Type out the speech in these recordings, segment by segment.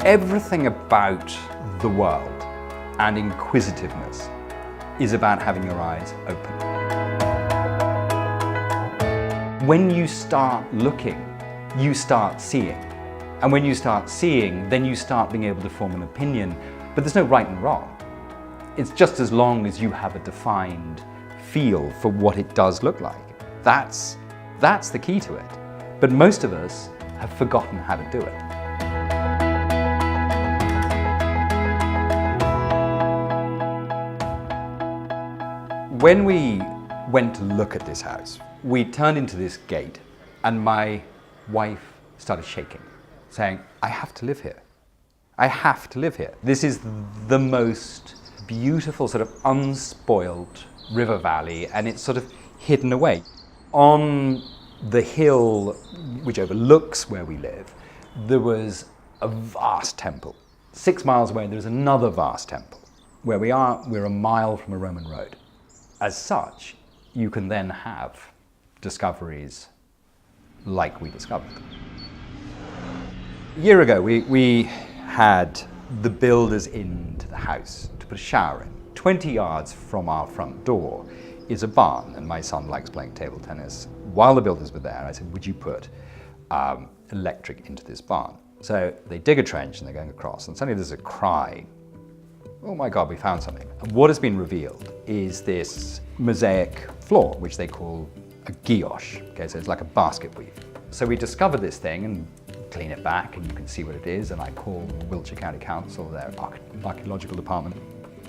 Everything about the world and inquisitiveness is about having your eyes open. When you start looking, you start seeing. And when you start seeing, then you start being able to form an opinion. But there's no right and wrong. It's just as long as you have a defined feel for what it does look like. That's the key to it. But most of us have forgotten how to do it. When we went to look at this house, we turned into this gate and my wife started shaking, saying, I have to live here. I have to live here. This is the most beautiful sort of unspoiled river valley, and it's sort of hidden away. On the hill which overlooks where we live, there was a vast temple. 6 miles away there's another vast temple. Where we are, we're a mile from a Roman road. As such, you can then have discoveries like we discovered. A year ago, we had the builders into the house to put a shower in. 20 yards from our front door is a barn, and my son likes playing table tennis. While the builders were there, I said, would you put electric into this barn? So they dig a trench and they're going across, and suddenly there's a cry. Oh my God, we found something. And what has been revealed is this mosaic floor, which they call a guilloche. Okay, so it's like a basket weave. So we discover this thing and clean it back, and you can see what it is, and I call Wiltshire County Council, their archaeological department,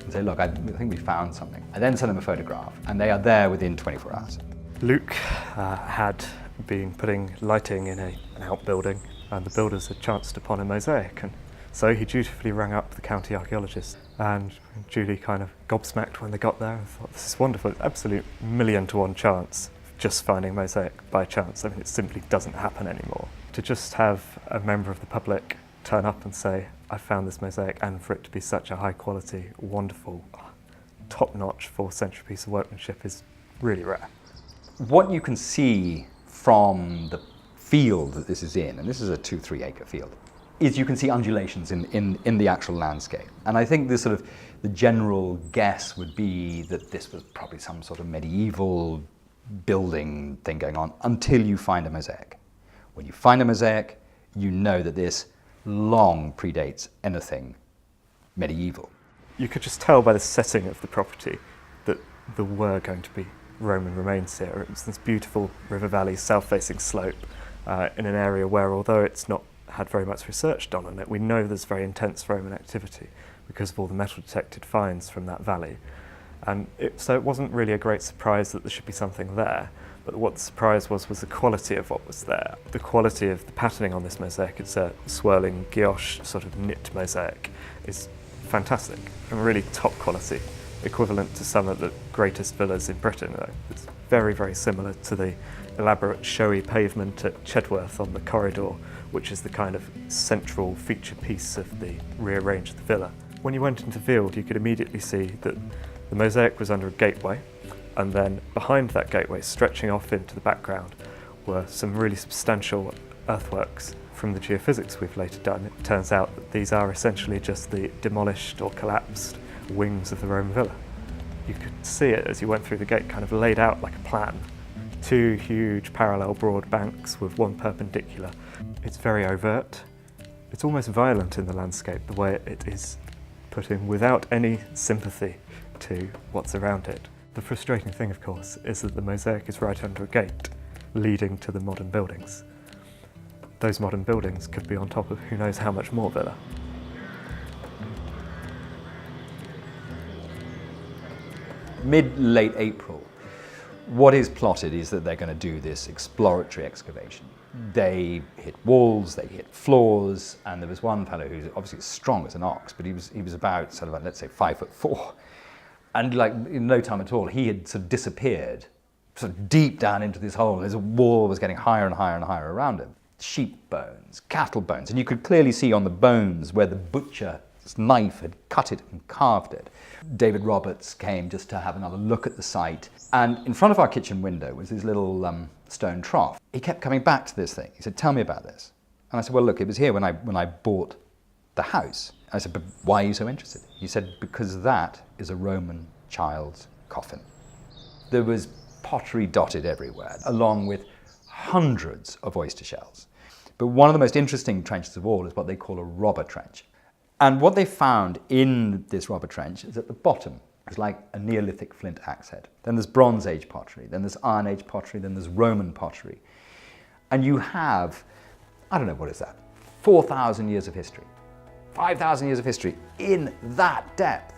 and say, look, I think we found something. I then send them a photograph, and they are there within 24 hours. Luke had been putting lighting in an outbuilding, and the builders had chanced upon a mosaic, and so he dutifully rang up the county archaeologist, and Julie kind of gobsmacked when they got there and thought, this is wonderful, it's absolute 1,000,000 to 1 chance of just finding a mosaic by chance. I mean, it simply doesn't happen anymore. To just have a member of the public turn up and say, I found this mosaic, and for it to be such a high quality, wonderful, top-notch 4th century piece of workmanship is really rare. What you can see from the field that this is in, and this is a 2-3 acre field, is you can see undulations in the actual landscape. And I think the general guess would be that this was probably some sort of medieval building thing going on until you find a mosaic. When you find a mosaic, you know that this long predates anything medieval. You could just tell by the setting of the property that there were going to be Roman remains here. It was this beautiful river valley, south-facing slope in an area where, although it's not had very much research done on it, we know there's very intense Roman activity because of all the metal detected finds from that valley. And so it wasn't really a great surprise that there should be something there, but what the surprise was the quality of what was there. The quality of the patterning on this mosaic, it's a swirling guilloche sort of knit mosaic, is fantastic and really top quality, equivalent to some of the greatest villas in Britain though. It's very, very similar to the elaborate showy pavement at Chedworth on the corridor, which is the kind of central feature piece of the rear range of the villa. When you went into the field, you could immediately see that the mosaic was under a gateway, and then behind that gateway, stretching off into the background, were some really substantial earthworks from the geophysics we've later done. It turns out that these are essentially just the demolished or collapsed wings of the Roman villa. You could see it as you went through the gate, kind of laid out like a plan. 2 huge parallel broad banks with one perpendicular. It's very overt. It's almost violent in the landscape, the way it is put in without any sympathy to what's around it. The frustrating thing, of course, is that the mosaic is right under a gate leading to the modern buildings. Those modern buildings could be on top of who knows how much more villa. Mid-late April, what is plotted is that they're going to do this exploratory excavation. They hit walls, they hit floors, and there was one fellow who's obviously as strong as an ox, but he was about sort of, let's say, 5'4". And like in no time at all, he had sort of disappeared, sort of deep down into this hole. His wall was getting higher and higher and higher around him. Sheep bones, cattle bones, and you could clearly see on the bones where the butcher's knife had cut it and carved it. David Roberts came just to have another look at the site, and in front of our kitchen window was this little stone trough. He kept coming back to this thing. He said, tell me about this. And I said, well, look, it was here when I bought the house. I said, but why are you so interested? He said, because that is a Roman child's coffin. There was pottery dotted everywhere, along with hundreds of oyster shells. But one of the most interesting trenches of all is what they call a robber trench. And what they found in this robber trench is at the bottom, it's like a Neolithic flint axe head. Then there's Bronze Age pottery, then there's Iron Age pottery, then there's Roman pottery. And you have, I don't know, what is that? 4,000 years of history, 5,000 years of history in that depth.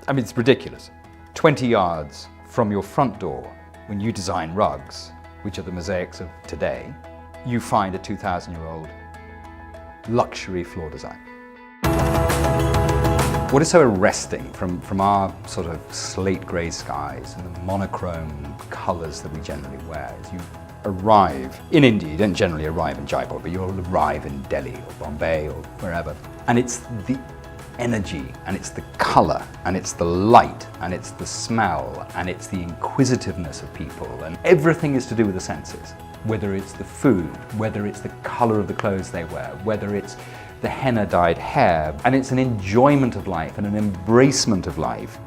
I mean, it's ridiculous. 20 yards from your front door, when you design rugs, which are the mosaics of today, you find a 2,000-year-old luxury floor design. What is so arresting from our sort of slate grey skies and the monochrome colours that we generally wear is you arrive in India. You don't generally arrive in Jaipur, but you'll arrive in Delhi or Bombay or wherever. And it's the energy, and it's the colour, and it's the light, and it's the smell, and it's the inquisitiveness of people, and everything is to do with the senses. Whether it's the food, whether it's the colour of the clothes they wear, whether it's the henna-dyed hair, and it's an enjoyment of life and an embracement of life.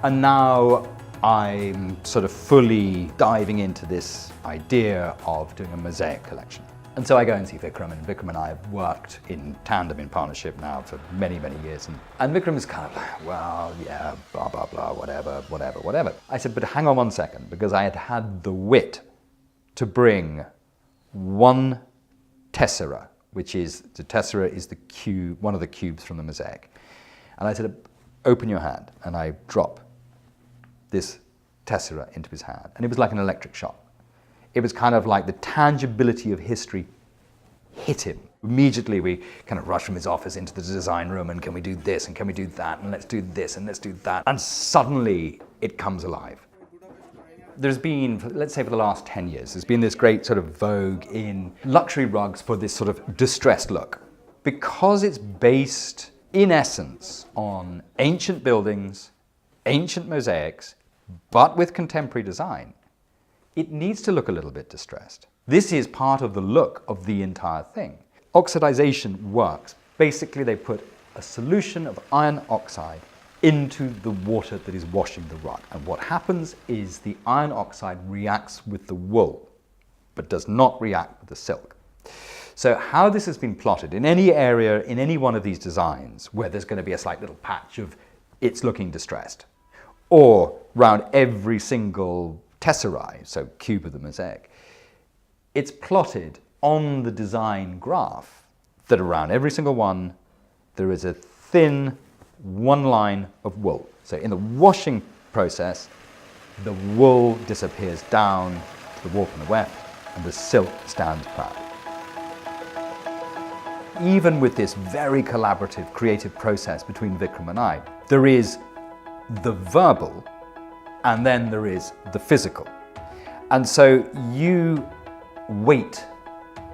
And now I'm sort of fully diving into this idea of doing a mosaic collection. And so I go and see Vikram, and Vikram and I have worked in tandem, in partnership now for many, many years. And Vikram is kind of like, well, yeah, blah, blah, blah, whatever. I said, but hang on one second, because I had had the wit to bring one tessera, which is, the tessera is the cube, one of the cubes from the mosaic. And I said, open your hand, and I drop this tessera into his hand. And it was like an electric shock. It was kind of like the tangibility of history hit him. Immediately we kind of rushed from his office into the design room, and can we do this, and can we do that, and let's do this, and let's do that. And suddenly it comes alive. There's been, let's say for the last 10 years, there's been this great sort of vogue in luxury rugs for this sort of distressed look. Because it's based, in essence, on ancient buildings, ancient mosaics, but with contemporary design, it needs to look a little bit distressed. This is part of the look of the entire thing. Oxidization works. Basically, they put a solution of iron oxide into the water that is washing the rug. And what happens is the iron oxide reacts with the wool, but does not react with the silk. So how this has been plotted in any area, in any one of these designs, where there's going to be a slight little patch of it's looking distressed, or around every single tesserae, so cube of the mosaic, it's plotted on the design graph that around every single one there is a thin one line of wool. So in the washing process, the wool disappears down to the warp and the weft, and the silk stands proud. Even with this very collaborative, creative process between Vikram and I, there is the verbal, and then there is the physical. And so you wait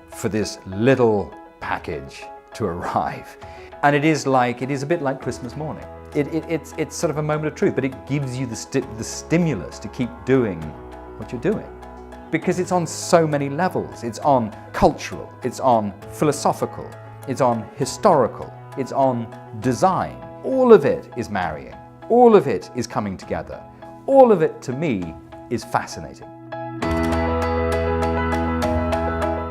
for this little package to arrive. And it is a bit like Christmas morning. It's sort of a moment of truth, but it gives you the stimulus to keep doing what you're doing. Because it's on so many levels. It's on cultural, it's on philosophical, it's on historical, it's on design. All of it is marrying. All of it is coming together. All of it, to me, is fascinating.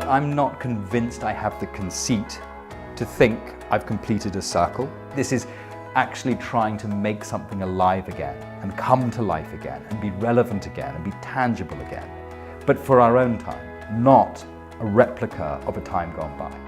I'm not convinced I have the conceit to think I've completed a circle. This is actually trying to make something alive again, and come to life again, and be relevant again, and be tangible again. But for our own time, not a replica of a time gone by.